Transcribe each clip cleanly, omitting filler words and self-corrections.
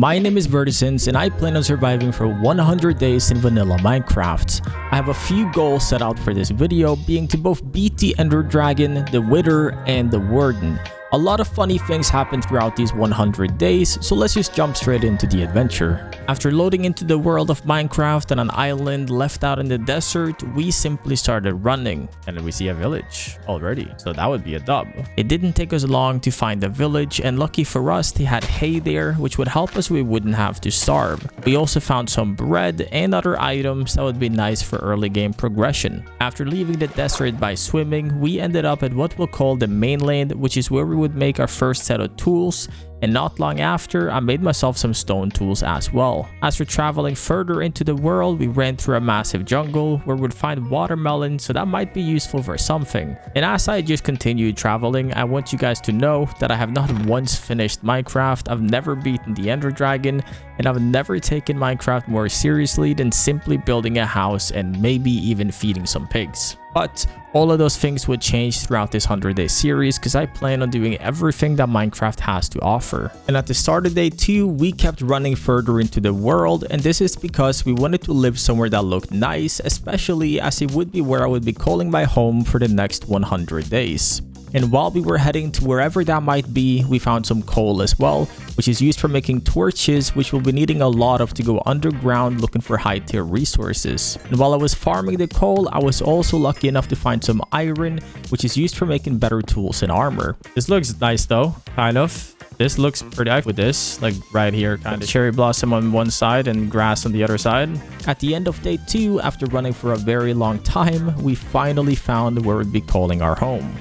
My name is Verticens and I plan on surviving for 100 days in vanilla Minecraft. I have a few goals set out for this video, being to both beat the Ender Dragon, the Wither, and the Warden. A lot of funny things happen throughout these 100 days, so let's just jump straight into the adventure. After loading into the world of Minecraft on an island left out in the desert, we simply started running. And then we see a village already, so that would be a dub. It didn't take us long to find the village, and lucky for us, they had hay there, which would help us so we wouldn't have to starve. We also found some bread and other items that would be nice for early game progression. After leaving the desert by swimming, we ended up at what we'll call the mainland, which is where we would make our first set of tools, and not long after, I made myself some stone tools as well. As we're traveling further into the world, we ran through a massive jungle where we'd find watermelon, so that might be useful for something. And as I just continued traveling, I want you guys to know that I have not once finished Minecraft, I've never beaten the Ender Dragon, and I've never taken Minecraft more seriously than simply building a house and maybe even feeding some pigs. But all of those things would change throughout this 100-day series because I plan on doing everything that Minecraft has to offer. And at the start of day 2, we kept running further into the world, and this is because we wanted to live somewhere that looked nice, especially as it would be where I would be calling my home for the next 100 days. And while we were heading to wherever that might be, we found some coal as well, which is used for making torches, which we'll be needing a lot of to go underground looking for high-tier resources. And while I was farming the coal, I was also lucky enough to find some iron, which is used for making better tools and armor. This looks nice though, kind of. This looks pretty nice with this, like right here, kind of cherry blossom on one side and grass on the other side. At the end of day 2, after running for a very long time, we finally found where we'd be calling our home.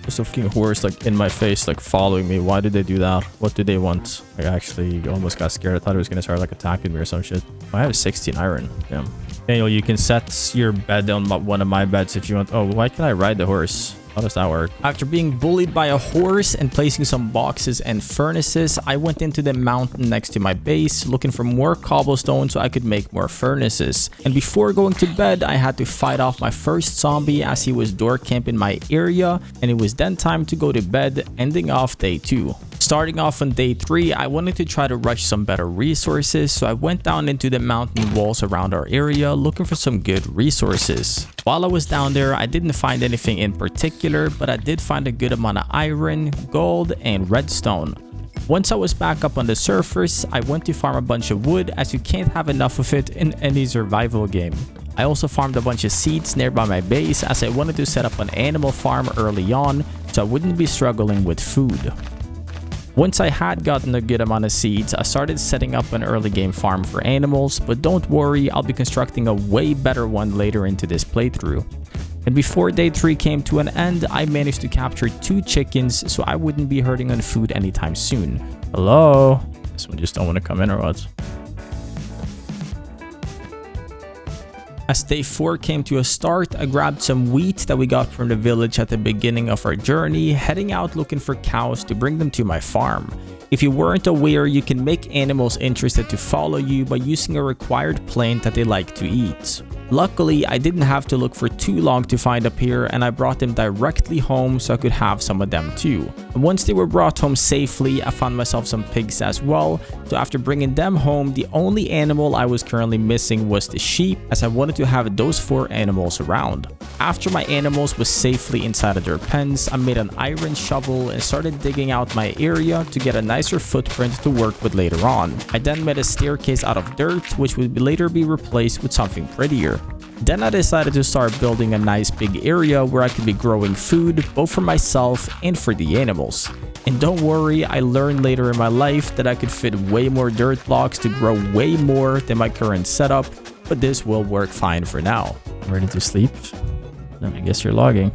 There's a fucking horse like in my face, like following me. Why did they do that? What do they want? I actually almost got scared. I thought it was gonna start like attacking me or some shit. I have 16 iron. Damn. Daniel, you can set your bed on one of my beds if you want. Oh, why can I ride the horse? How does that work? After being bullied by a horse and placing some boxes and furnaces, I went into the mountain next to my base looking for more cobblestone so I could make more furnaces. And before going to bed, I had to fight off my first zombie as he was door camp in my area, and it was then time to go to bed, ending off day 2. Starting off on day 3, I wanted to try to rush some better resources, so I went down into the mountain walls around our area looking for some good resources. While I was down there, I didn't find anything in particular, but I did find a good amount of iron, gold, and redstone. Once I was back up on the surface, I went to farm a bunch of wood as you can't have enough of it in any survival game. I also farmed a bunch of seeds nearby my base as I wanted to set up an animal farm early on so I wouldn't be struggling with food. Once I had gotten a good amount of seeds, I started setting up an early game farm for animals, but don't worry, I'll be constructing a way better one later into this playthrough. And before day 3 came to an end, I managed to capture 2 chickens so I wouldn't be hurting on food anytime soon. Hello? This one just don't want to come in or what? As day 4 came to a start, I grabbed some wheat that we got from the village at the beginning of our journey, heading out looking for cows to bring them to my farm. If you weren't aware, you can make animals interested to follow you by using a required plant that they like to eat. Luckily, I didn't have to look for too long to find a pair, and I brought them directly home so I could have some of them too. And once they were brought home safely, I found myself some pigs as well, so after bringing them home, the only animal I was currently missing was the sheep, as I wanted to have those 4 animals around. After my animals was safely inside of their pens, I made an iron shovel and started digging out my area to get a nicer footprint to work with later on. I then made a staircase out of dirt, which would later be replaced with something prettier. Then I decided to start building a nice big area where I could be growing food both for myself and for the animals. And don't worry, I learned later in my life that I could fit way more dirt blocks to grow way more than my current setup, but this will work fine for now. Ready to sleep? I guess you're logging.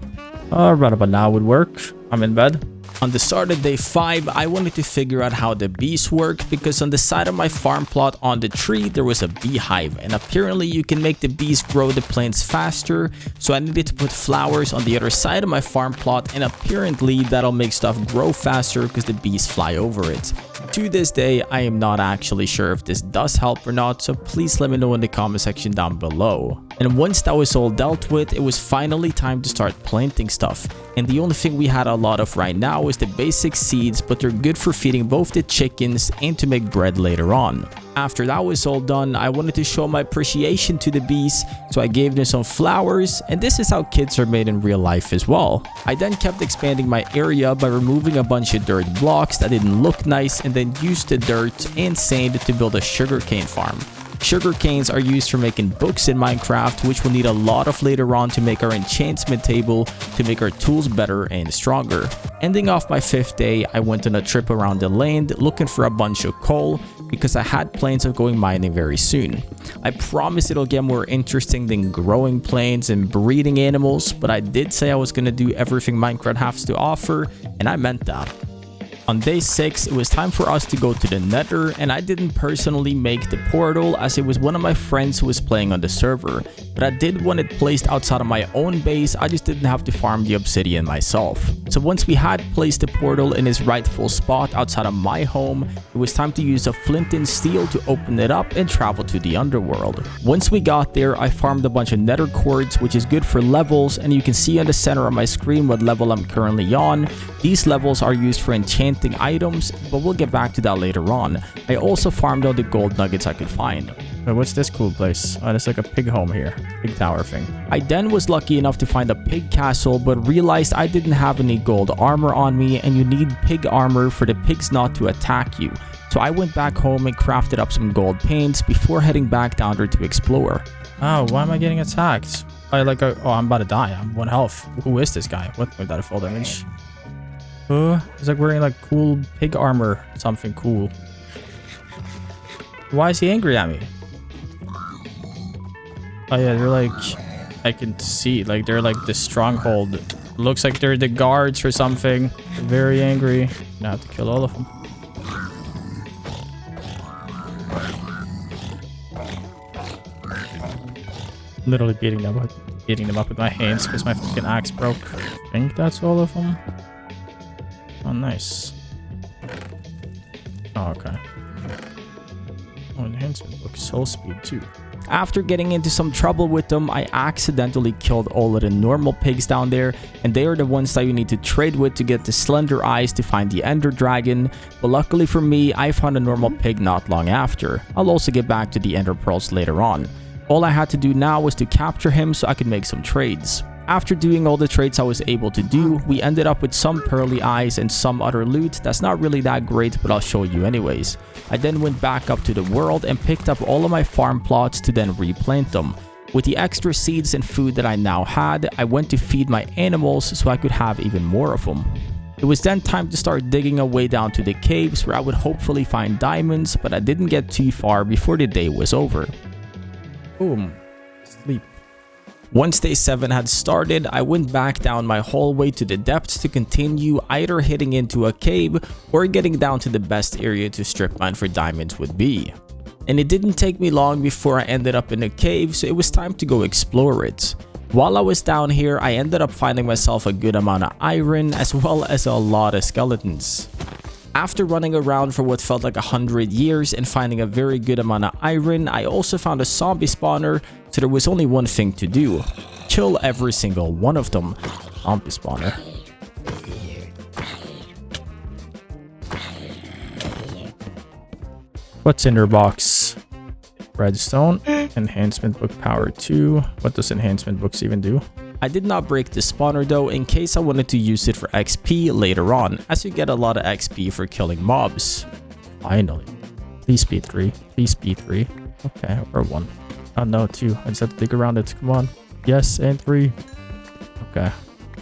Right about now would work. I'm in bed. On the start of day 5, I wanted to figure out how the bees work because on the side of my farm plot on the tree there was a beehive, and apparently you can make the bees grow the plants faster, so I needed to put flowers on the other side of my farm plot, and apparently that'll make stuff grow faster because the bees fly over it. To this day, I am not actually sure if this does help or not, so please let me know in the comment section down below. And once that was all dealt with, it was finally time to start planting stuff. And the only thing we had a lot of right now is the basic seeds, but they're good for feeding both the chickens and to make bread later on. After that was all done, I wanted to show my appreciation to the bees, so I gave them some flowers, and this is how kits are made in real life as well. I then kept expanding my area by removing a bunch of dirt blocks that didn't look nice, and then used the dirt and sand to build a sugarcane farm. Sugar canes are used for making books in Minecraft, which we'll need a lot of later on to make our enchantment table to make our tools better and stronger. Ending off my 5th day, I went on a trip around the land looking for a bunch of coal because I had plans of going mining very soon. I promise it'll get more interesting than growing plants and breeding animals, but I did say I was going to do everything Minecraft has to offer, and I meant that. On day 6, it was time for us to go to the Nether, and I didn't personally make the portal as it was one of my friends who was playing on the server, but I did want it placed outside of my own base. I just didn't have to farm the obsidian myself. So once we had placed the portal in its rightful spot outside of my home, it was time to use a flint and steel to open it up and travel to the underworld. Once we got there, I farmed a bunch of nether quartz, which is good for levels, and you can see on the center of my screen what level I'm currently on. These levels are used for enchanting items, but we'll get back to that later on. I also farmed all the gold nuggets I could find. Wait, what's this cool place? Oh, it's like a pig home here. Pig tower thing. I then was lucky enough to find a pig castle, but realized I didn't have any gold armor on me, and you need pig armor for the pigs not to attack you. So I went back home and crafted up some gold paints before heading back down there to explore. Oh, why am I getting attacked? Oh, I'm about to die. I'm 1 health. Who is this guy? What? Wait, that a full damage? He's like wearing like cool pig armor, something cool. Why is he angry at me? Oh yeah, they're like, I can see, like they're like the stronghold. Looks like they're the guards or something. They're very angry. Now I have to kill all of them. Literally beating them up with my hands because my fucking axe broke. I think that's all of them. Oh, nice. Oh, okay. Oh, enhancement book, soul speed too. After getting into some trouble with them, I accidentally killed all of the normal pigs down there, and they are the ones that you need to trade with to get the slender eyes to find the ender dragon. But luckily for me, I found a normal pig not long after. I'll also get back to the ender pearls later on. All I had to do now was to capture him so I could make some trades. After doing all the trades I was able to do, we ended up with some pearly eyes and some other loot that's not really that great, but I'll show you anyways. I then went back up to the world and picked up all of my farm plots to then replant them. With the extra seeds and food that I now had, I went to feed my animals so I could have even more of them. It was then time to start digging a way down to the caves where I would hopefully find diamonds, but I didn't get too far before the day was over. Boom. Sleep. Once day 7 had started, I went back down my hallway to the depths to continue either hitting into a cave or getting down to the best area to strip mine for diamonds would be. And it didn't take me long before I ended up in a cave, so it was time to go explore it. While I was down here, I ended up finding myself a good amount of iron as well as a lot of skeletons. After running around for what felt like 100 years and finding a very good amount of iron, I also found a zombie spawner, so there was only one thing to do. Kill every single one of them. Zombie spawner. What's in their box? Redstone. Enhancement book power 2. What does enhancement books even do? I did not break the spawner though in case I wanted to use it for XP later on, as you get a lot of XP for killing mobs. Finally. Please be 3. Please be 3. Okay, or 1. Oh no, 2. I just have to dig around it. Come on. Yes, and 3. Okay.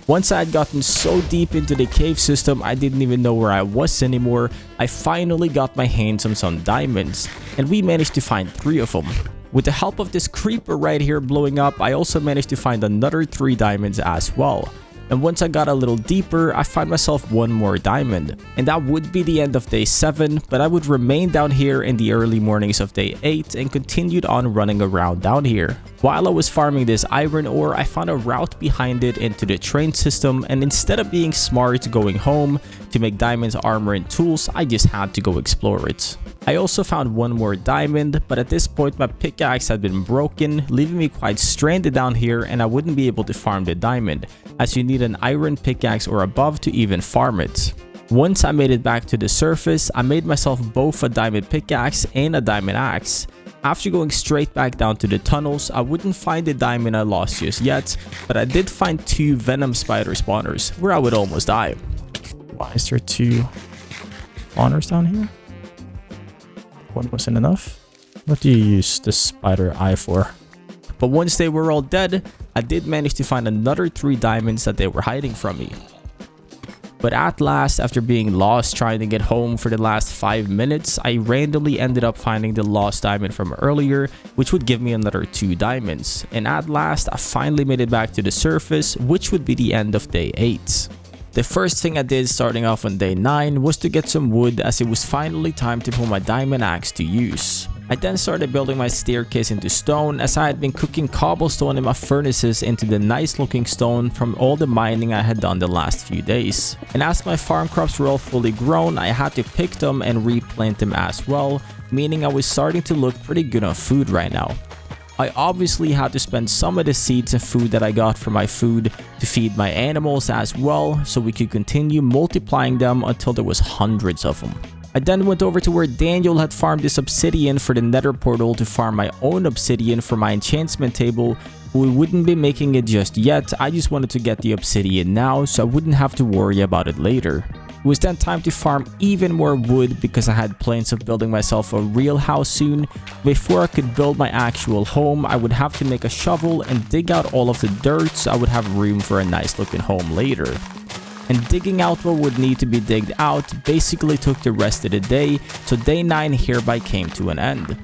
Once I had gotten so deep into the cave system, I didn't even know where I was anymore. I finally got my hands on some diamonds, and we managed to find 3 of them. With the help of this creeper right here blowing up, I also managed to find another 3 diamonds as well. And once I got a little deeper, I find myself one more diamond. And that would be the end of day 7, but I would remain down here in the early mornings of day 8 and continued on running around down here. While I was farming this iron ore, I found a route behind it into the train system, and instead of being smart going home to make diamonds, armor, and tools, I just had to go explore it. I also found one more diamond, but at this point my pickaxe had been broken, leaving me quite stranded down here, and I wouldn't be able to farm the diamond, as you need an iron pickaxe or above to even farm it. Once I made it back to the surface, I made myself both a diamond pickaxe and a diamond axe. After going straight back down to the tunnels, I wouldn't find the diamond I lost just yet, but I did find 2 venom spider spawners, where I would almost die. Why is there 2 spawners down here? One wasn't enough? What do you use the spider eye for? But once they were all dead, I did manage to find another 3 diamonds that they were hiding from me. But at last, after being lost trying to get home for the last 5 minutes, I randomly ended up finding the lost diamond from earlier, which would give me another 2 diamonds. And at last, I finally made it back to the surface, which would be the end of day 8. The first thing I did starting off on day 9 was to get some wood, as it was finally time to put my diamond axe to use. I then started building my staircase into stone, as I had been cooking cobblestone in my furnaces into the nice looking stone from all the mining I had done the last few days. And as my farm crops were all fully grown, I had to pick them and replant them as well, meaning I was starting to look pretty good on food right now. I obviously had to spend some of the seeds and food that I got from my food to feed my animals as well, so we could continue multiplying them until there was hundreds of them. I then went over to where Daniel had farmed this obsidian for the Nether portal to farm my own obsidian for my enchantment table. We wouldn't be making it just yet, I just wanted to get the obsidian now so I wouldn't have to worry about it later. It was then time to farm even more wood because I had plans of building myself a real house soon. Before I could build my actual home, I would have to make a shovel and dig out all of the dirt so I would have room for a nice looking home later. And digging out what would need to be digged out basically took the rest of the day, so day 9 hereby came to an end.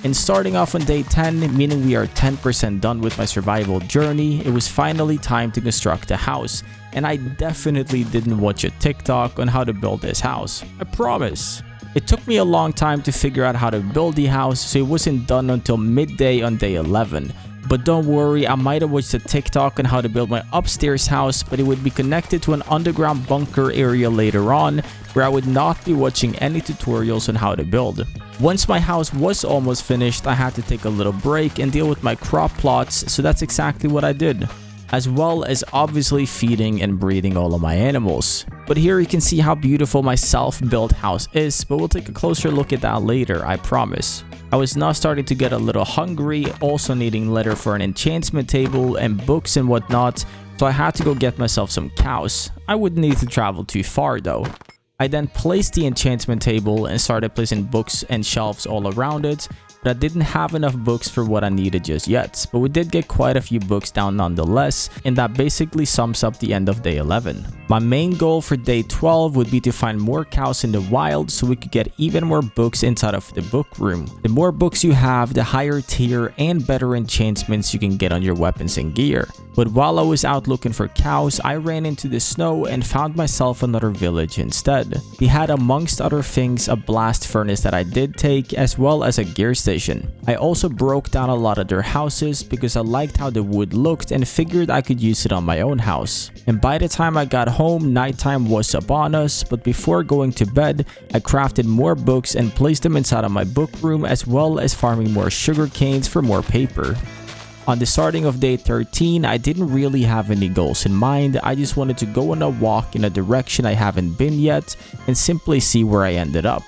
And starting off on day 10, meaning we are 10% done with my survival journey, it was finally time to construct a house. And I definitely didn't watch a TikTok on how to build this house, I promise. It took me a long time to figure out how to build the house, so it wasn't done until midday on day 11. But don't worry, I might have watched a TikTok on how to build my upstairs house, but it would be connected to an underground bunker area later on, where I would not be watching any tutorials on how to build. Once my house was almost finished, I had to take a little break and deal with my crop plots, so that's exactly what I did. As well as obviously feeding and breeding all of my animals. But here you can see how beautiful my self-built house is, but we'll take a closer look at that later, I promise. I was now starting to get a little hungry, also needing leather for an enchantment table and books and whatnot, so I had to go get myself some cows. I wouldn't need to travel too far though. I then placed the enchantment table and started placing books and shelves all around it, but I didn't have enough books for what I needed just yet, but we did get quite a few books down nonetheless, and that basically sums up the end of day 11. My main goal for day 12 would be to find more cows in the wild so we could get even more books inside of the book room. The more books you have, the higher tier and better enchantments you can get on your weapons and gear. But while I was out looking for cows, I ran into the snow and found myself another village instead. They had, amongst other things, a blast furnace that I did take, as well as a gear station. I also broke down a lot of their houses because I liked how the wood looked and figured I could use it on my own house. And by the time I got home, nighttime was upon us, but before going to bed, I crafted more books and placed them inside of my book room, as well as farming more sugar canes for more paper. On the starting of day 13, I didn't really have any goals in mind. I just wanted to go on a walk in a direction I haven't been yet and simply see where I ended up.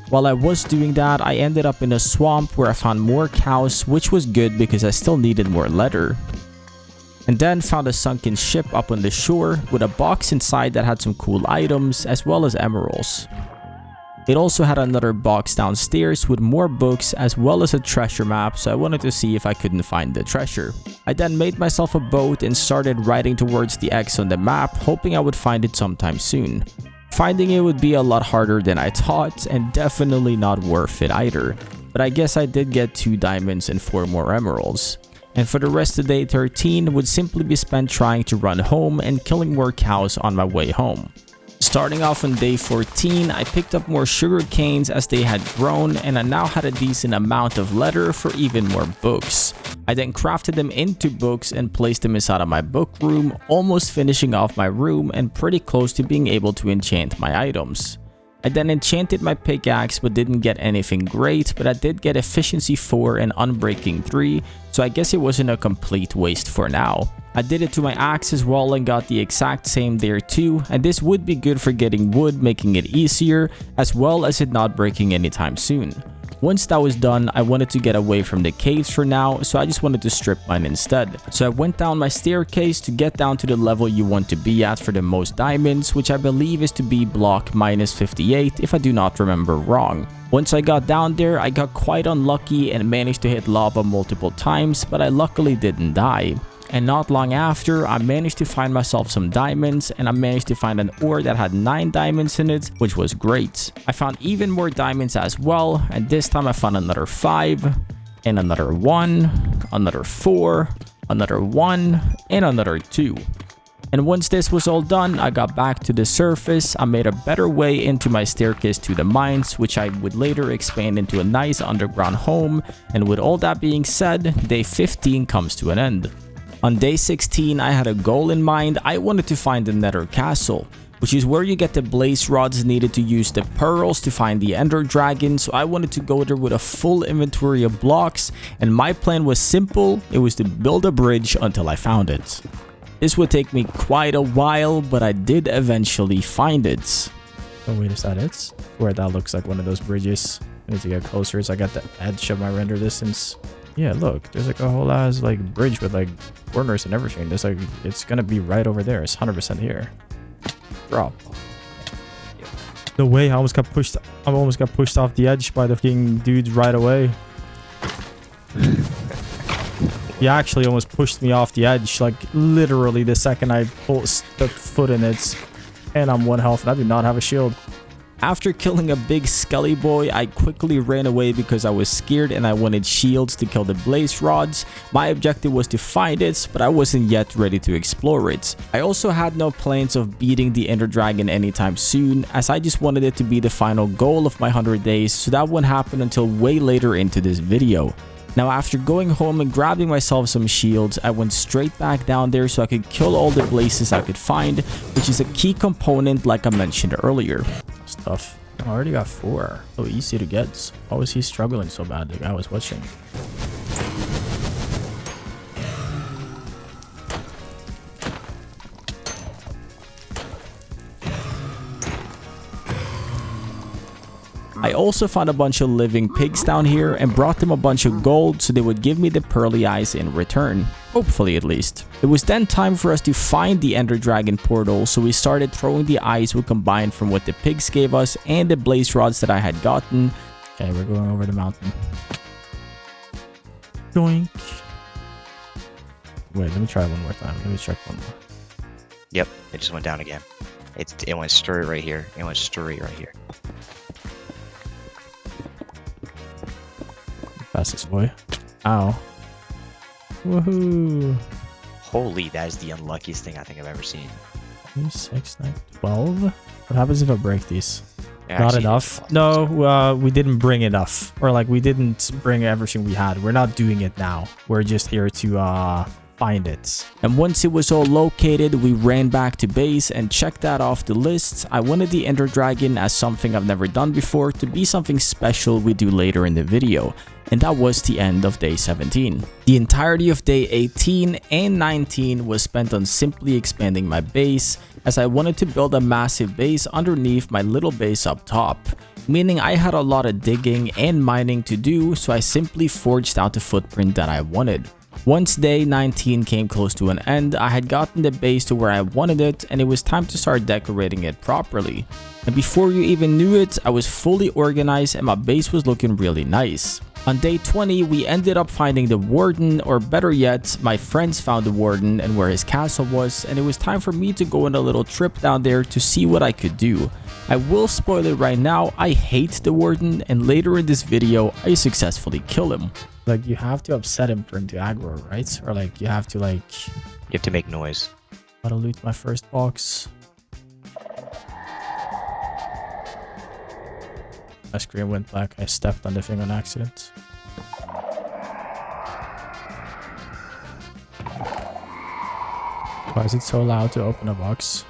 While I was doing that, I ended up in a swamp where I found more cows, which was good because I still needed more leather. And then found a sunken ship up on the shore with a box inside that had some cool items as well as emeralds. It also had another box downstairs with more books as well as a treasure map, so I wanted to see if I couldn't find the treasure. I then made myself a boat and started riding towards the X on the map, hoping I would find it sometime soon. Finding it would be a lot harder than I thought and definitely not worth it either, but I guess I did get 2 diamonds and 4 more emeralds. And for the rest of day 13 would simply be spent trying to run home and killing more cows on my way home. Starting off on day 14, I picked up more sugar canes as they had grown, and I now had a decent amount of leather for even more books. I then crafted them into books and placed them inside of my book room, almost finishing off my room and pretty close to being able to enchant my items. I then enchanted my pickaxe but didn't get anything great, but I did get efficiency 4 and unbreaking 3, so I guess it wasn't a complete waste for now. I did it to my axe as well and got the exact same there too, and this would be good for getting wood, making it easier, as well as it not breaking anytime soon. Once that was done, I wanted to get away from the caves for now, so I just wanted to strip mine instead. So I went down my staircase to get down to the level you want to be at for the most diamonds, which I believe is to be block minus 58 if I do not remember wrong. Once I got down there, I got quite unlucky and managed to hit lava multiple times, but I luckily didn't die. And not long after, I managed to find myself some diamonds, and I managed to find an ore that had 9 diamonds in it, which was great. I found even more diamonds as well, and this time I found another 5, and another 1, another 4, another 1, and another 2. And once this was all done, I got back to the surface. I made a better way into my staircase to the mines, which I would later expand into a nice underground home. And with all that being said, day 15 comes to an end. On day 16, I had a goal in mind. I wanted to find the Nether castle, which is where you get the blaze rods needed to use the pearls to find the ender dragon. So I wanted to go there with a full inventory of blocks, and my plan was simple. It was to build a bridge until I found it. This would take me quite a while, but I did eventually find it. Oh wait, is that it? Where that looks like one of those bridges. I need to get closer as I got the edge of my render distance. Yeah, look, there's like a whole ass like bridge with like corners and everything. There's like, it's gonna be right over there. It's 100% here. Drop. No way, I almost got pushed off the edge by the fucking dudes right away. He actually almost pushed me off the edge, like literally the second I stepped foot in it. And I'm 1 health and I do not have a shield. After killing a big skelly boy, I quickly ran away because I was scared and I wanted shields to kill the blaze rods. My objective was to find it, but I wasn't yet ready to explore it. I also had no plans of beating the ender dragon anytime soon, as I just wanted it to be the final goal of my 100 days, so that wouldn't happen until way later into this video. Now, after going home and grabbing myself some shields, I went straight back down there so I could kill all the blazes I could find, which is a key component like I mentioned earlier. Stuff. I already got 4. So easy to get. Why was he struggling so bad? The guy was watching. I also found a bunch of living pigs down here and brought them a bunch of gold so they would give me the pearly eyes in return. Hopefully, at least. It was then time for us to find the ender dragon portal, so we started throwing the eyes we combined from what the pigs gave us and the blaze rods that I had gotten. Okay, we're going over the mountain. Doink. Wait, let me try one more time. Let me check one more. Yep, it just went down again. It went straight right here. It went straight right here. Fastest boy. Ow. Woohoo. Holy, that is the unluckiest thing I think I've ever seen. 3, 6, 9, 12. What happens if I break these? Yeah, Not actually, enough. No, we didn't bring enough. Or like we didn't bring everything we had. We're not doing it now. We're just here to find it. And once it was all located, we ran back to base and checked that off the list. I wanted the ender dragon as something I've never done before to be something special we do later in the video. And that was the end of day 17. The entirety of day 18 and 19 was spent on simply expanding my base, as I wanted to build a massive base underneath my little base up top, meaning I had a lot of digging and mining to do, so I simply forged out the footprint that I wanted. Once day 19 came close to an end, I had gotten the base to where I wanted it, and it was time to start decorating it properly. And before you even knew it, I was fully organized and my base was looking really nice. On day 20, we ended up finding the Warden, or better yet, my friends found the Warden and where his castle was, and it was time for me to go on a little trip down there to see what I could do. I will spoil it right now, I hate the Warden, and later in this video, I successfully kill him. Like, you have to upset him for him to aggro, right? Or like, you have to like... You have to make noise. Gotta loot my first box. My screen went black. I stepped on the thing on accident. Why is it so loud to open a box?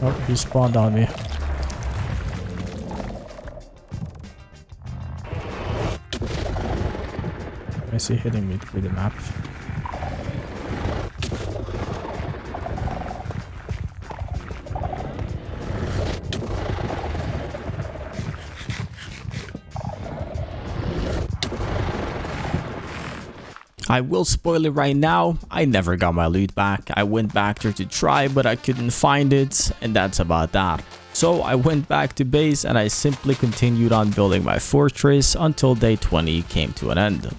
Oh, he spawned on me. I see hitting me through the map. I will spoil it right now, I never got my loot back. I went back there to try, but I couldn't find it, and that's about that. So I went back to base and I simply continued on building my fortress until day 20 came to an end.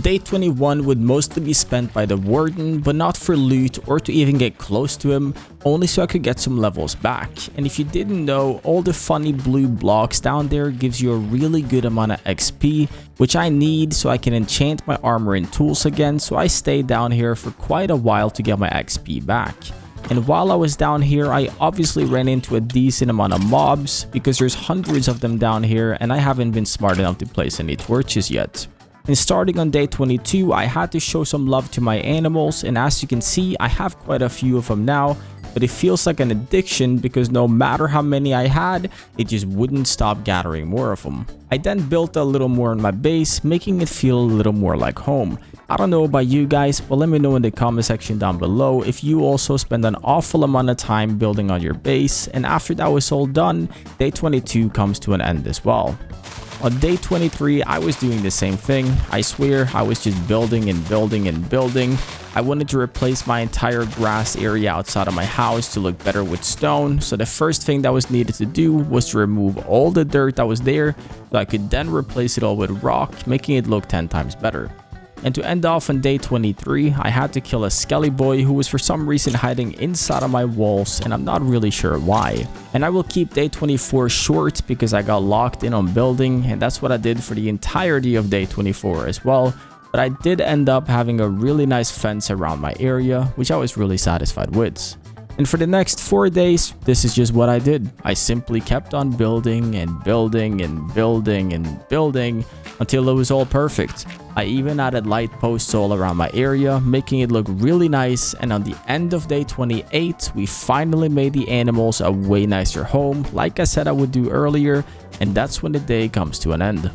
Day 21 would mostly be spent by the Warden, but not for loot or to even get close to him, only so I could get some levels back. And if you didn't know, all the funny blue blocks down there gives you a really good amount of XP, which I need so I can enchant my armor and tools again, so I stayed down here for quite a while to get my XP back. And while I was down here, I obviously ran into a decent amount of mobs, because there's hundreds of them down here and I haven't been smart enough to place any torches yet. And starting on day 22, I had to show some love to my animals, and as you can see, I have quite a few of them now, but it feels like an addiction because no matter how many I had, it just wouldn't stop gathering more of them. I then built a little more on my base, making it feel a little more like home. I don't know about you guys, but let me know in the comment section down below if you also spend an awful amount of time building on your base, and after that was all done, day 22 comes to an end as well. On day 23, I was doing the same thing. I swear, I was just building and building and building. I wanted to replace my entire grass area outside of my house to look better with stone. So the first thing that was needed to do was to remove all the dirt that was there, so I could then replace it all with rock, making it look 10 times better. And to end off on day 23, I had to kill a skelly boy who was for some reason hiding inside of my walls, and I'm not really sure why. And I will keep day 24 short because I got locked in on building, and that's what I did for the entirety of day 24 as well. But I did end up having a really nice fence around my area, which I was really satisfied with. And for the next 4 days, this is just what I did. I simply kept on building and building and building and building until it was all perfect. I even added light posts all around my area, making it look really nice, and on the end of day 28, we finally made the animals a way nicer home, like I said I would do earlier, and that's when the day comes to an end.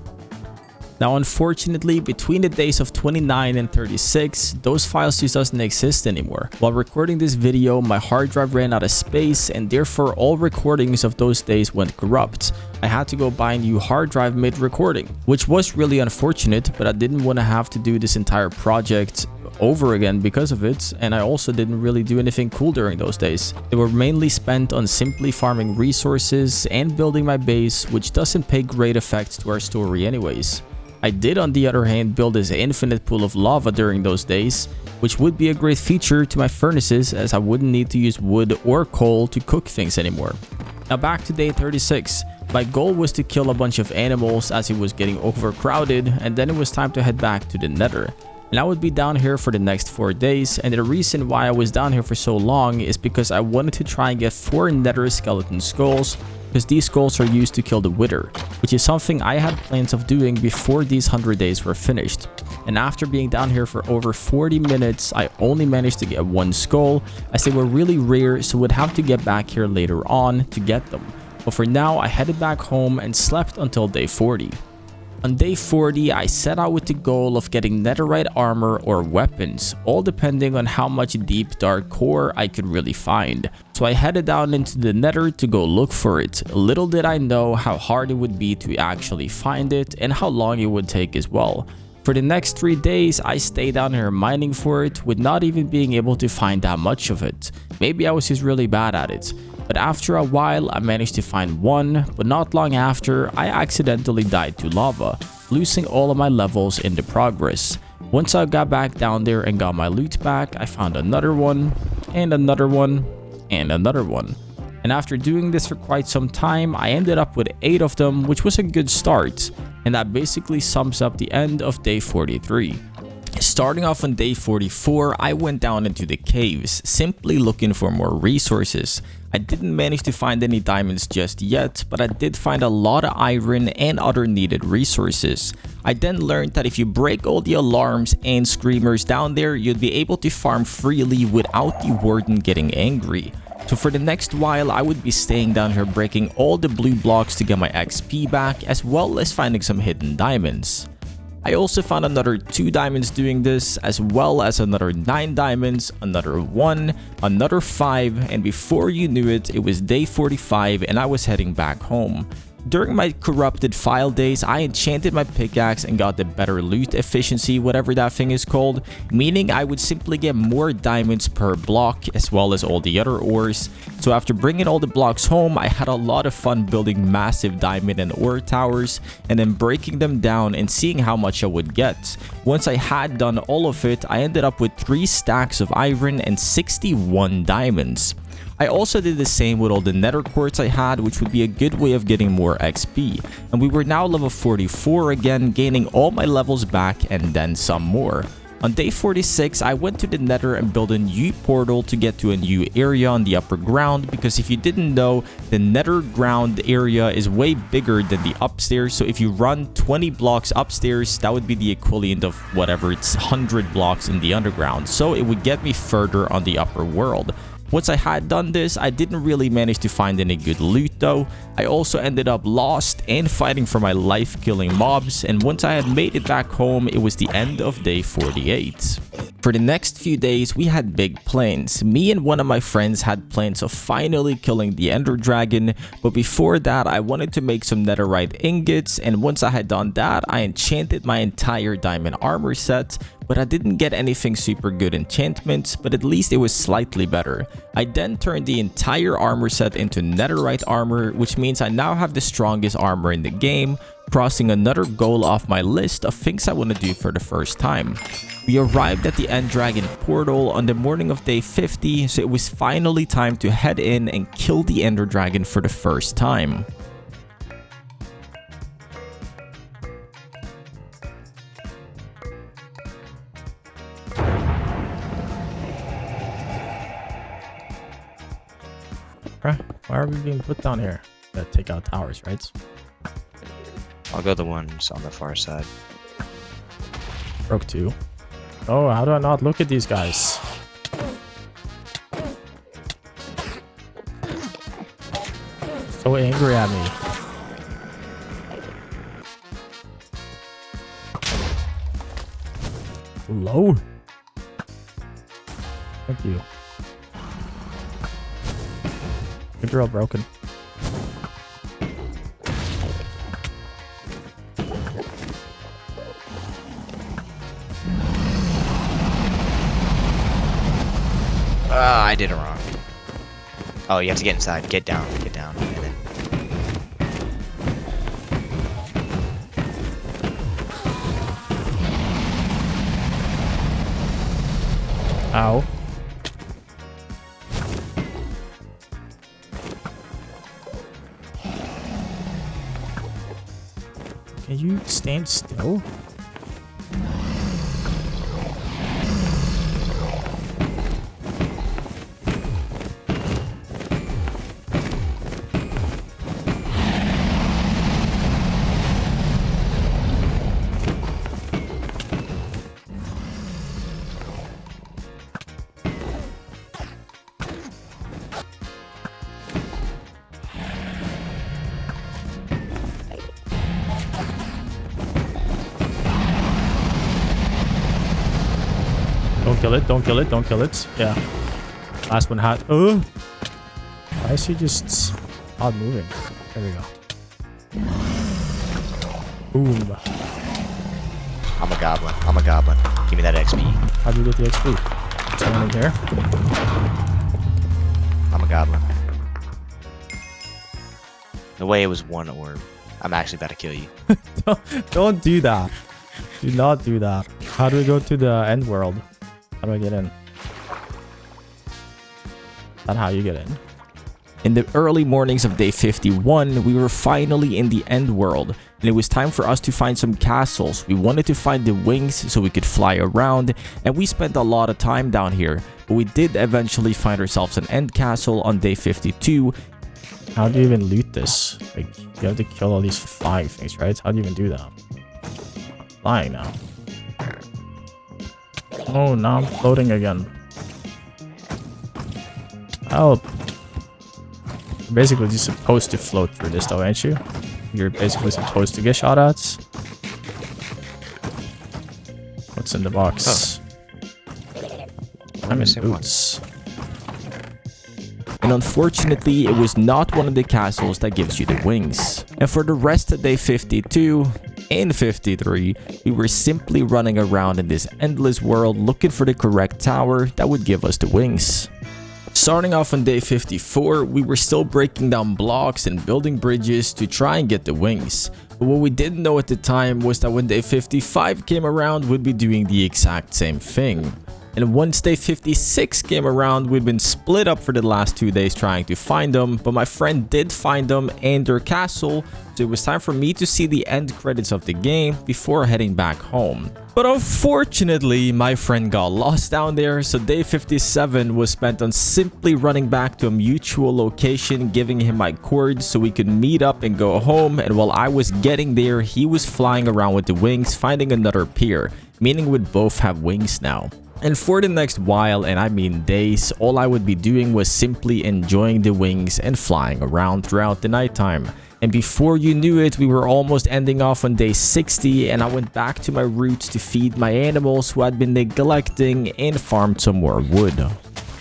Now unfortunately, between the days of 29 and 36, those files just doesn't exist anymore. While recording this video, my hard drive ran out of space, and therefore all recordings of those days went corrupt. I had to go buy a new hard drive mid-recording, which was really unfortunate, but I didn't want to have to do this entire project over again because of it, and I also didn't really do anything cool during those days. They were mainly spent on simply farming resources and building my base, which doesn't pay great effects to our story anyways. I did on the other hand build this infinite pool of lava during those days, which would be a great feature to my furnaces as I wouldn't need to use wood or coal to cook things anymore. Now back to day 36. My goal was to kill a bunch of animals as it was getting overcrowded, and then it was time to head back to the Nether. And I would be down here for the next 4 days, and the reason why I was down here for so long is because I wanted to try and get 4 Nether skeleton skulls, because these skulls are used to kill the Wither, which is something I had plans of doing before these 100 days were finished. And after being down here for over 40 minutes, I only managed to get 1 skull, as they were really rare, so would have to get back here later on to get them. But for now, I headed back home and slept until day 40. On day 40, I set out with the goal of getting netherite armor or weapons, all depending on how much deep dark core I could really find. So I headed down into the Nether to go look for it. Little did I know how hard it would be to actually find it and how long it would take as well. For the next 3 days, I stayed down here mining for it with not even being able to find that much of it. Maybe I was just really bad at it. But after a while, I managed to find one, but not long after, I accidentally died to lava, losing all of my levels in the progress. Once I got back down there and got my loot back, I found another one, and another one, and another one. And after doing this for quite some time, I ended up with 8 of them, which was a good start. And that basically sums up the end of day 43. Starting off on day 44, I went down into the caves, simply looking for more resources. I didn't manage to find any diamonds just yet, but I did find a lot of iron and other needed resources. I then learned that if you break all the alarms and screamers down there, you'd be able to farm freely without the warden getting angry. So for the next while, I would be staying down here breaking all the blue blocks to get my XP back, as well as finding some hidden diamonds. I also found another 2 diamonds doing this, as well as another 9 diamonds, another 1, another 5, and before you knew it, it was day 45 and I was heading back home. During my corrupted file days, I enchanted my pickaxe and got the better loot efficiency, whatever that thing is called, meaning I would simply get more diamonds per block as well as all the other ores. So after bringing all the blocks home, I had a lot of fun building massive diamond and ore towers and then breaking them down and seeing how much I would get. Once I had done all of it, I ended up with 3 stacks of iron and 61 diamonds. I also did the same with all the nether quartz I had, which would be a good way of getting more XP. And we were now level 44 again, gaining all my levels back and then some more. On day 46, I went to the nether and built a new portal to get to a new area on the upper ground, because if you didn't know, the nether ground area is way bigger than the upstairs. So if you run 20 blocks upstairs, that would be the equivalent of whatever, it's 100 blocks in the underground. So it would get me further on the upper world. Once I had done this, I didn't really manage to find any good loot though. I also ended up lost and fighting for my life killing mobs, and once I had made it back home, it was the end of day 48. For the next few days, we had big plans. Me and one of my friends had plans of finally killing the ender dragon, but before that, I wanted to make some netherite ingots, and once I had done that, I enchanted my entire diamond armor set, but I didn't get anything super good enchantments, but at least it was slightly better. I then turned the entire armor set into netherite armor, which means I now have the strongest armor in the game, crossing another goal off my list of things I want to do for the first time. We arrived at the end dragon portal on the morning of day 50, so it was finally time to head in and kill the ender dragon for the first time. Why are we being put down here? Gotta take out towers, right? I'll go the ones on the far side. Broke 2. Oh, how do I not look at these guys? So angry at me. Low. Thank you. They're all broken. I did it wrong. Oh, you have to get inside. Get down. Get down. And then... Ow. Can you stand still? Don't kill it, don't kill it, don't kill it. Yeah. Last one had. Why is he just odd moving? There we go. Boom. I'm a goblin. I'm a goblin. Give me that XP. How do you get the XP? Someone in here? I'm a goblin. The way it was one orb. I'm actually about to kill you. Don't do that. Do not do that. How do we go to the end world? How do I get in? That's how you get in. In the early mornings of day 51, we were finally in the end world, and it was time for us to find some castles. We wanted to find the wings so we could fly around, and we spent a lot of time down here, but we did eventually find ourselves an end castle on day 52. How do you even loot this? Like, you have to kill all these flying things, right? How do you even do that? I'm flying now. Oh, now I'm floating again. Help. You're basically just supposed to float through this though, ain't you? You're basically supposed to get shot at. What's in the box? Oh. I'm in boots. And unfortunately, it was not one of the castles that gives you the wings. And for the rest of day 52 and 53, we were simply running around in this endless world looking for the correct tower that would give us the wings. Starting off on day 54, we were still breaking down blocks and building bridges to try and get the wings. But what we didn't know at the time was that when day 55 came around, we'd be doing the exact same thing. And once day 56 came around, we'd been split up for the last 2 days trying to find them, but my friend did find them and their castle, so it was time for me to see the end credits of the game before heading back home. But unfortunately, my friend got lost down there, so day 57 was spent on simply running back to a mutual location, giving him my cords so we could meet up and go home, and while I was getting there, he was flying around with the wings, finding another pier, meaning we'd both have wings now. And for the next while, and I mean days, all I would be doing was simply enjoying the wings and flying around throughout the nighttime. And before you knew it, we were almost ending off on day 60, and I went back to my roots to feed my animals who had been neglecting and farmed some more wood.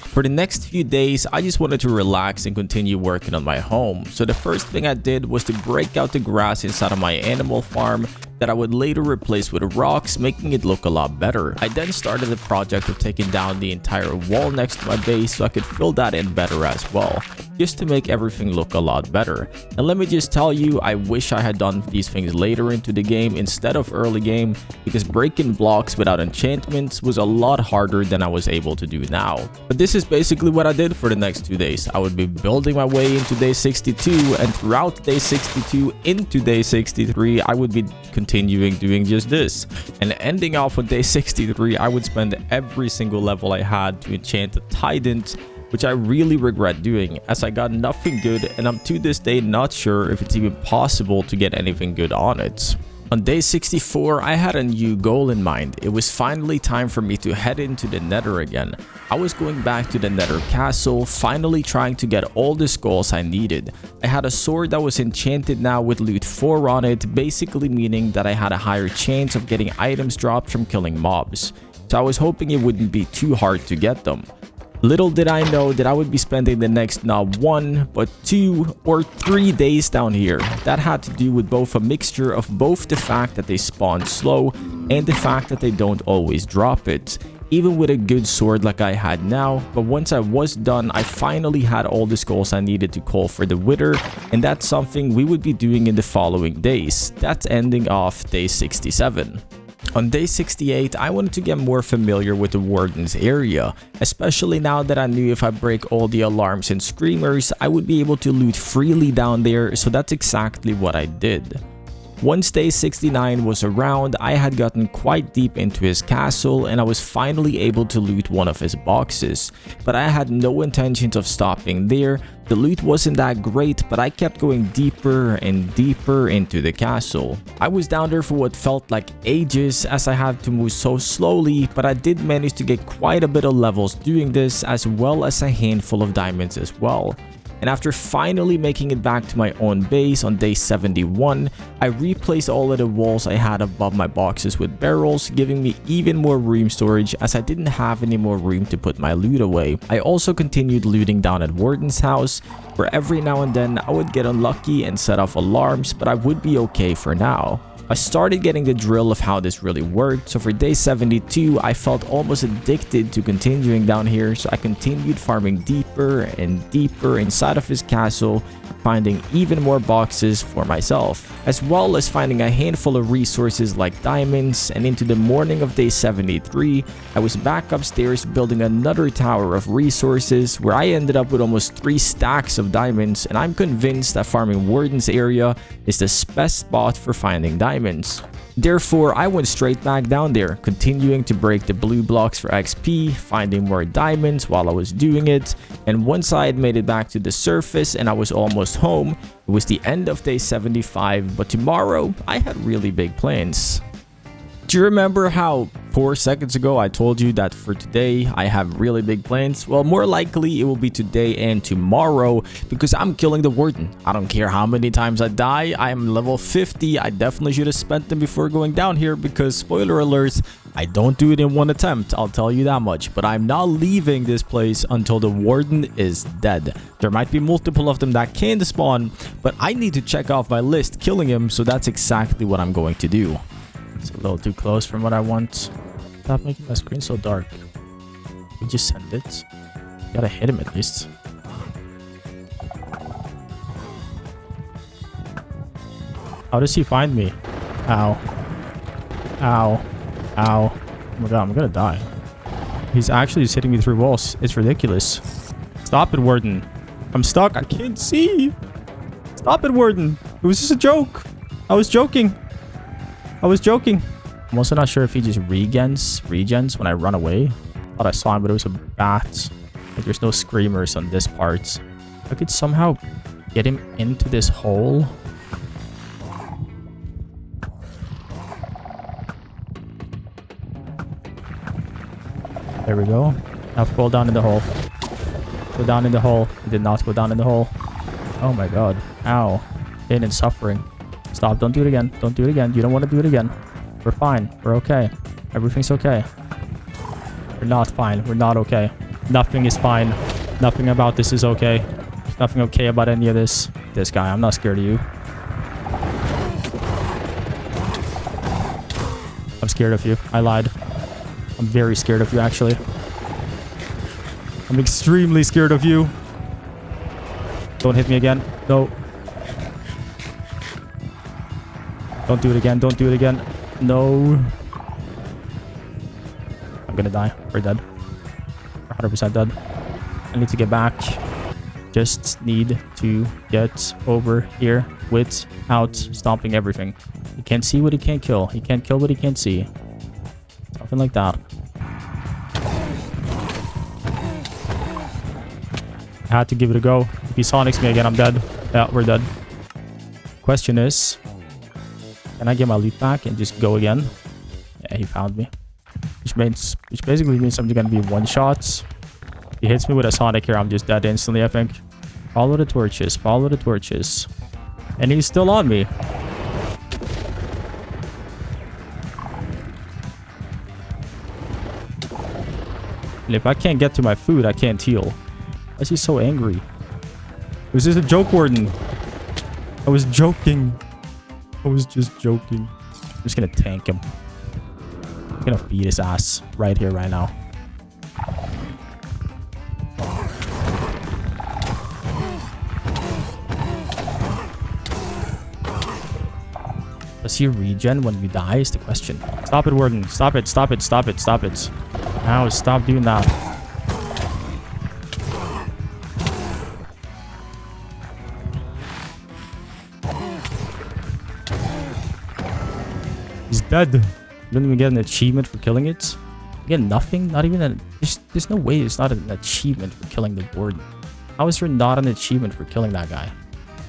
For the next few days, I just wanted to relax and continue working on my home. So the first thing I did was to break out the grass inside of my animal farm that I would later replace with rocks, making it look a lot better. I then started the project of taking down the entire wall next to my base so I could fill that in better as well, just to make everything look a lot better. And let me just tell you, I wish I had done these things later into the game instead of early game, because breaking blocks without enchantments was a lot harder than I was able to do now. But this is basically what I did for the next 2 days. I would be building my way into day 62, and throughout day 62 into day 63, I would be continuing doing just this. And ending off on day 63, I would spend every single level I had to enchant a Tident, which I really regret doing as I got nothing good, and I'm to this day not sure if it's even possible to get anything good on it. On day 64, I had a new goal in mind. It was finally time for me to head into the Nether again. I was going back to the Nether castle, finally trying to get all the skulls I needed. I had a sword that was enchanted now with loot 4 on it, basically meaning that I had a higher chance of getting items dropped from killing mobs. So I was hoping it wouldn't be too hard to get them. Little did I know that I would be spending the next not 1, but 2 or 3 days down here. That had to do with both a mixture of both the fact that they spawn slow and the fact that they don't always drop it, even with a good sword like I had now. But once I was done, I finally had all the skulls I needed to call for the Wither, and that's something we would be doing in the following days. That's ending off day 67. On day 68, I wanted to get more familiar with the Warden's area, especially now that I knew if I break all the alarms and screamers, I would be able to loot freely down there, so that's exactly what I did. Once day 69 was around, I had gotten quite deep into his castle and I was finally able to loot one of his boxes. But I had no intentions of stopping there. The loot wasn't that great, but I kept going deeper and deeper into the castle. I was down there for what felt like ages as I had to move so slowly, but I did manage to get quite a bit of levels doing this, as well as a handful of diamonds as well. And after finally making it back to my own base on day 71, I replaced all of the walls I had above my boxes with barrels, giving me even more room storage as I didn't have any more room to put my loot away. I also continued looting down at Warden's house, where every now and then I would get unlucky and set off alarms, but I would be okay for now. I started getting the drill of how this really worked, so for day 72, I felt almost addicted to continuing down here, so I continued farming deeper and deeper inside of his castle, finding even more boxes for myself, as well as finding a handful of resources like diamonds. And into the morning of day 73, I was back upstairs building another tower of resources where I ended up with almost 3 stacks of diamonds, and I'm convinced that farming Warden's area is the best spot for finding diamonds. Therefore, I went straight back down there, continuing to break the blue blocks for XP, finding more diamonds while I was doing it, and once I had made it back to the surface and I was almost home, it was the end of day 75, but tomorrow, I had really big plans. Do you remember how 4 seconds ago I told you that for today I have really big plans? Well, more likely it will be today and tomorrow because I'm killing the Warden. I don't care how many times I die. I am level 50. I definitely should have spent them before going down here because, spoiler alert, I don't do it in one attempt. I'll tell you that much. But I'm not leaving this place until the Warden is dead. There might be multiple of them that can spawn, but I need to check off my list killing him, so that's exactly what I'm going to do. It's a little too close from what I want. Stop making my screen so dark. We just send it. Gotta hit him at least. How does he find me? Ow. Ow. Ow. Oh my god, I'm gonna die. He's actually just hitting me through walls. It's ridiculous. Stop it, Warden. I'm stuck. I can't see. Stop it, Warden. It was just a joke. I was joking. I was joking. I'm also not sure if he just regens when I run away. Thought I saw him, but it was a bat. Like, there's no screamers on this part. I could somehow get him into this hole. There we go. Now fall down in the hole. Go down in the hole. He did not go down in the hole. Oh my god. Ow. Pain and suffering. Stop. Don't do it again. Don't do it again. You don't want to do it again. We're fine. We're okay. Everything's okay. We're not fine. We're not okay. Nothing is fine. Nothing about this is okay. There's nothing okay about any of this. This guy. I'm not scared of you. I'm scared of you. I lied. I'm very scared of you, actually. I'm extremely scared of you. Don't hit me again. No. Don't do it again. Don't do it again. No. I'm gonna die. We're dead. We're 100% dead. I need to get back. Just need to get over here without stomping everything. He can't see what he can't kill. He can't kill what he can't see. Something like that. I had to give it a go. If he sonics me again, I'm dead. Yeah, we're dead. Question is, can I get my loot back and just go again? Yeah, he found me. Which basically means I'm gonna be one shots. He hits me with a sonic here, I'm just dead instantly, I think. Follow the torches, follow the torches. And he's still on me. And if I can't get to my food, I can't heal. Why is he so angry? Was this a joke, Warden? I was joking. I was just joking. I'm just gonna tank him. I'm gonna beat his ass right here, right now. Does he regen when we die is the question. Stop it, Warden. Stop it, stop it, stop it, stop it. Now stop doing that. He's dead. You don't even get an achievement for killing it. You get nothing? Not even a... There's no way it's not an achievement for killing the Warden. How is there not an achievement for killing that guy?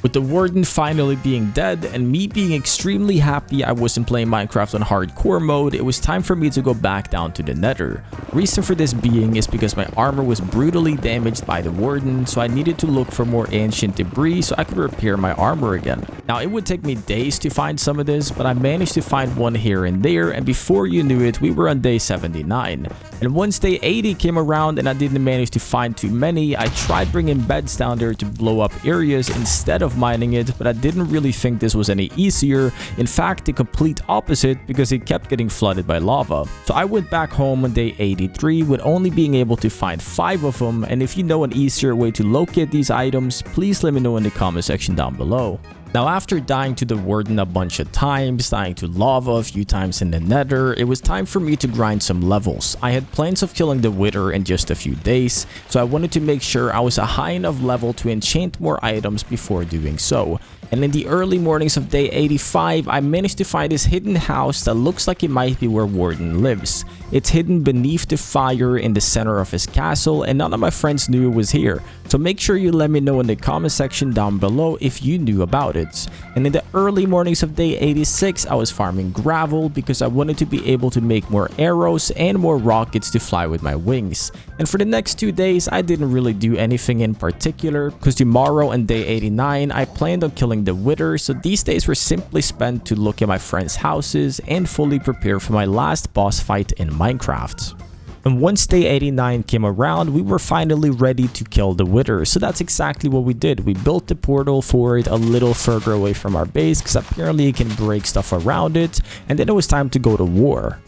With the Warden finally being dead and me being extremely happy I wasn't playing Minecraft on hardcore mode, it was time for me to go back down to the Nether. Reason for this being is because my armor was brutally damaged by the Warden, so I needed to look for more ancient debris so I could repair my armor again. Now it would take me days to find some of this, but I managed to find one here and there, and before you knew it, we were on day 79. And once day 80 came around and I didn't manage to find too many, I tried bringing beds down there to blow up areas instead of of mining it, but I didn't really think this was any easier. In fact, the complete opposite, because it kept getting flooded by lava. So I went back home on day 83 with only being able to find 5 of them, and if you know an easier way to locate these items, please let me know in the comment section down below. Now, after dying to the Warden a bunch of times, dying to lava a few times in the Nether, it was time for me to grind some levels. I had plans of killing the Wither in just a few days, so I wanted to make sure I was a high enough level to enchant more items before doing so. And in the early mornings of day 85, I managed to find this hidden house that looks like it might be where Warden lives. It's hidden beneath the fire in the center of his castle, and none of my friends knew it was here. So make sure you let me know in the comment section down below if you knew about it. And in the early mornings of day 86, I was farming gravel because I wanted to be able to make more arrows and more rockets to fly with my wings. And for the next 2 days, I didn't really do anything in particular, because tomorrow and day 89, I planned on killing the Wither, so these days were simply spent to look at my friends' houses and fully prepare for my last boss fight in Minecraft. And once day 89 came around, we were finally ready to kill the Wither, so that's exactly what we did. We built the portal for it a little further away from our base, because apparently it can break stuff around it, and then it was time to go to war.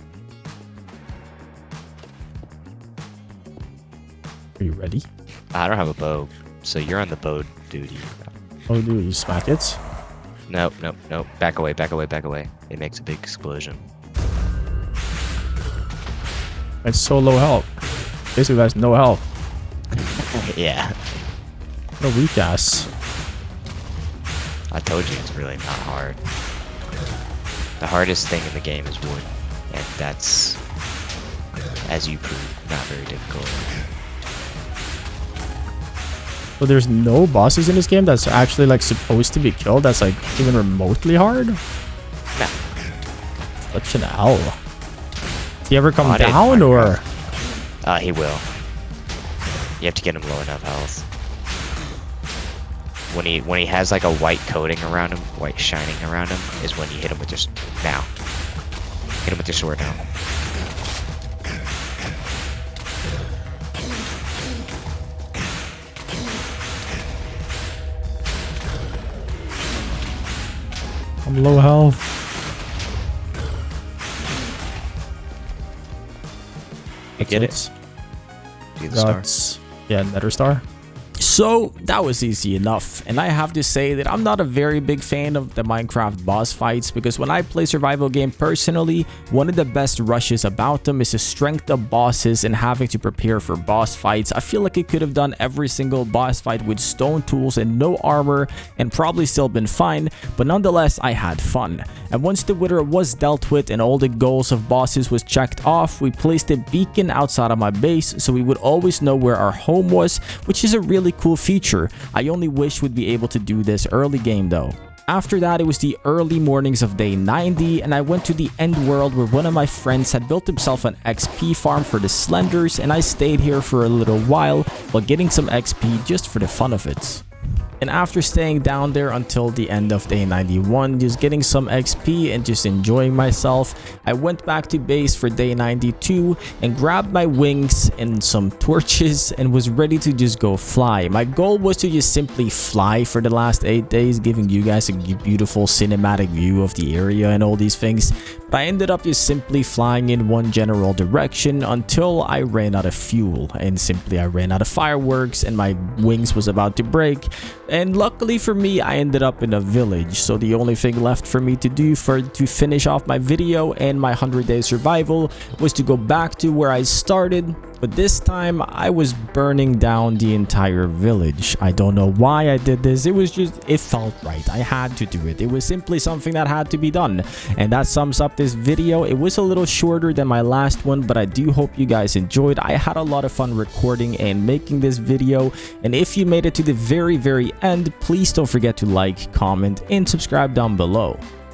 Are you ready? I don't have a bow, so you're on the bow duty. Oh, dude, you smack it? Nope, nope, nope. Back away, back away, back away. It makes a big explosion. It's so low health. Basically, has no health. Yeah. No weak ass. I told you it's really not hard. The hardest thing in the game is wood, and that's, as you proved, not very difficult. So there's no bosses in this game that's actually like supposed to be killed that's like even remotely hard? No. Such an owl. Does he ever come Not in down or? He will. You have to get him low enough health. When he has like a white coating around him, white shining around him, is when you hit him with your now. Hit him with your sword now. I'm low health. You get it? Do the star. Yeah, Nether star. So that was easy enough, and I have to say that I'm not a very big fan of the Minecraft boss fights, because when I play survival game personally, one of the best rushes about them is the strength of bosses and having to prepare for boss fights. I feel like it could have done every single boss fight with stone tools and no armor and probably still been fine, but nonetheless I had fun. And once the Wither was dealt with and all the goals of bosses was checked off, we placed a beacon outside of my base so we would always know where our home was, which is a really cool feature. I only wish we'd be able to do this early game though. After that, it was the early mornings of day 90, and I went to the end world where one of my friends had built himself an XP farm for the Slenders, and I stayed here for a little while getting some XP just for the fun of it. And after staying down there until the end of day 91, just getting some XP and just enjoying myself, I went back to base for day 92 and grabbed my wings and some torches and was ready to just go fly. My goal was to just simply fly for the last 8 days, giving you guys a beautiful cinematic view of the area and all these things. But I ended up just simply flying in one general direction until I ran out of fuel, and simply I ran out of fireworks and my wings was about to break. And luckily for me, I ended up in a village, so the only thing left for me to do to finish off my video and my 100-day survival was to go back to where I started. But this time, I was burning down the entire village. I don't know why I did this. It felt right. I had to do it. It was simply something that had to be done. And that sums up this video. It was a little shorter than my last one, but I do hope you guys enjoyed. I had a lot of fun recording and making this video. And if you made it to the very, very end, please don't forget to like, comment, and subscribe down below.